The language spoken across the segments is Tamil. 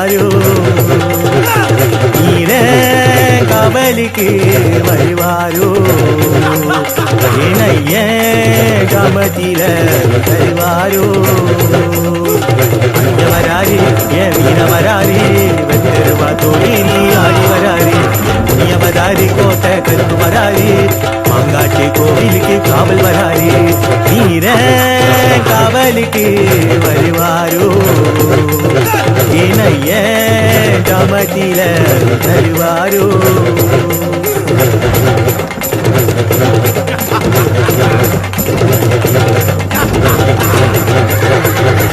வருவாரோ நீரே காவலுக்கு வருவாரோ இணைய காமத்தில வருவாரோ அஞ்ச வராரு என் வீர வராரு வெத்தருவா தோழி நீ ஆடி வராரு முனிய வராரு கோட்டை கருப்பு வராரு மாங்காட்டு கோவிலுக்கு காவல் வராரு நீர காவலுக்கு வருவாரோ இணைய காமத்தில வருவாரோ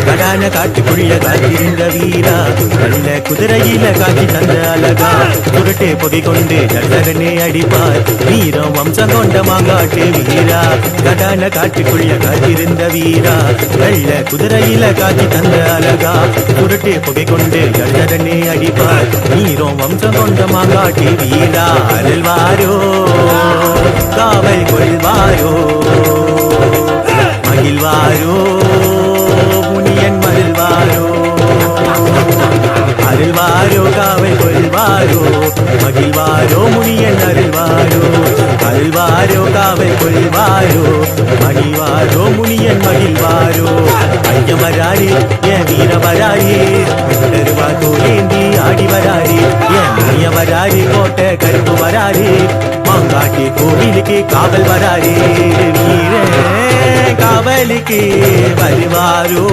கடான காட்டுக்குள்ள காத்திருந்த வீரா நல்ல குதிரையில காட்சி தந்த அழகா சுருட்டே புகை கொண்டு ஜல்லகனே அடிப்பார் வீரம் வம்சம் கொண்ட மாங்காட்டு வீரா கடான காட்டுக்குள்ள காத்திருந்த வீரா நல்ல குதிரையில காட்சி தந்த அழகா சுருட்டே புகை கொண்டு ஜல்லகனே அடிப்பார் வீரம் வம்சம் கொண்ட மாங்காட்டு வீரா அருள்வாரோ காவல் கொள்வாரோ மகிழ்வாரோ முனியன் மருள்வாரோ அருள்வாரோ காவல் கொள்வாரோ மகிழ்வாரோ முனியன் அருள்வாரோ அருள்வாரோ காவல் கொள்வாரோ மகிழ்வாரோ முனியன் மகிழ்வாரோ ஐயம் வராரு என் வீர வராரு தருவா தோலேந்தி ஆடி வராரு என் முனிய வராரு கோட்டை கருப்பு வராரு மாங்காட்டி கோவிலுக்கு காவல் வராரு வீர காவலுக்கு வருவாரோ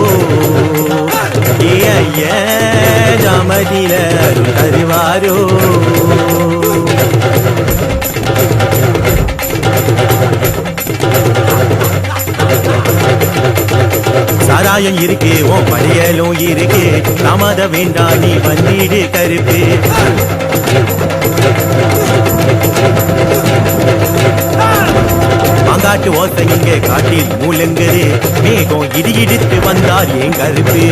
ஐய ஜாமதில தருவாரோ சாராயம் இருக்கு ஓ படையலும் இருக்கு தாமத வேண்டாம் நீ வந்திடு கருப்பு மாங்காட்டு ஓசை இங்கே காட்டில் மூலங்குது மேகம் இடி இடித்து வந்தார் ஏன் கருப்பு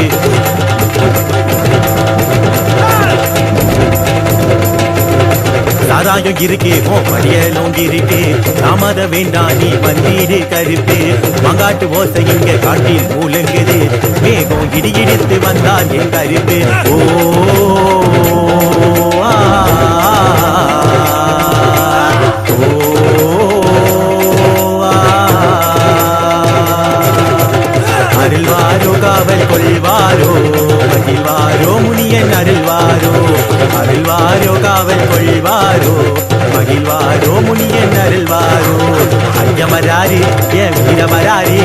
சாராயம் இருக்கு ஓ படியலும் இருக்கு தாமத வேண்டாம் நீ வந்தீடு கருப்பு மாங்காட்டு ஓசை இங்கே காட்டில் மூலங்குது மேகம் இடி இடித்து வந்தார் ஏன் கருப்பு அருள்வாரோ காவல் கொள்வாரோ மகிழ்வாரோ முனியன் அருள்வாரோ அருள்வாரோ காவல் கொள்வாரோ மகிழ்வாரோ முனியன் அருள்வாரோ ஐயம் வராரு என் வீர வராரு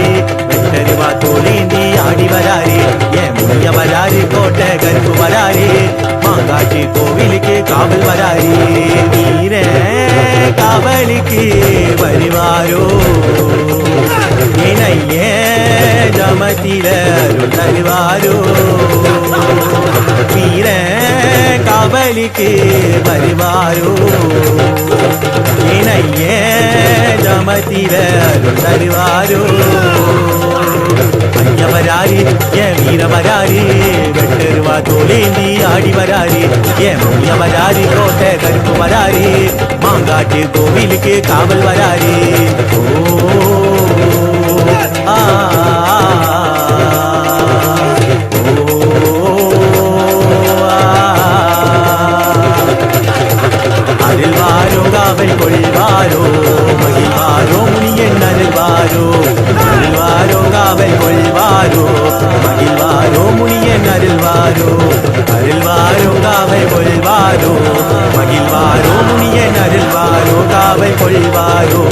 வெட்டருவா தோலேந்தி ஆடி வராரு என் முனிய வராரு கோட்டை கருப்பு வராரு மாங்காட்டு கோவிலுக்கு காவல் வராரு வீர காவலுக்கு வருவாரோ இணைய ஜமத்தில தருவாரோ வீர காவலுக்கு வருவாரோ இணைய ஜமத்தில தருவாரோ ஐய வராரு என் வீர வராரு வெட்டருவா தோலேந்தி ஆடி வராரு என் முனிய வராரு கோட்டை கருப்பு வராரு மாங்காட்டு கோவிலுக்கு காவல் வராரு அருள்வாரோ காவல் கொள்வாரோ மகிழ்வாரோ முனியன் அருள்வாரோ அருள்வாரோ காவல் கொள்வாரோ மகிழ்வாரோ முனியன் அருள்வாரோ அருள்வாரோ காவல் கொள்வாரோ மகிழ்வாரோ முனியன் அருள்வாரோ காவல் கொள்வாரோ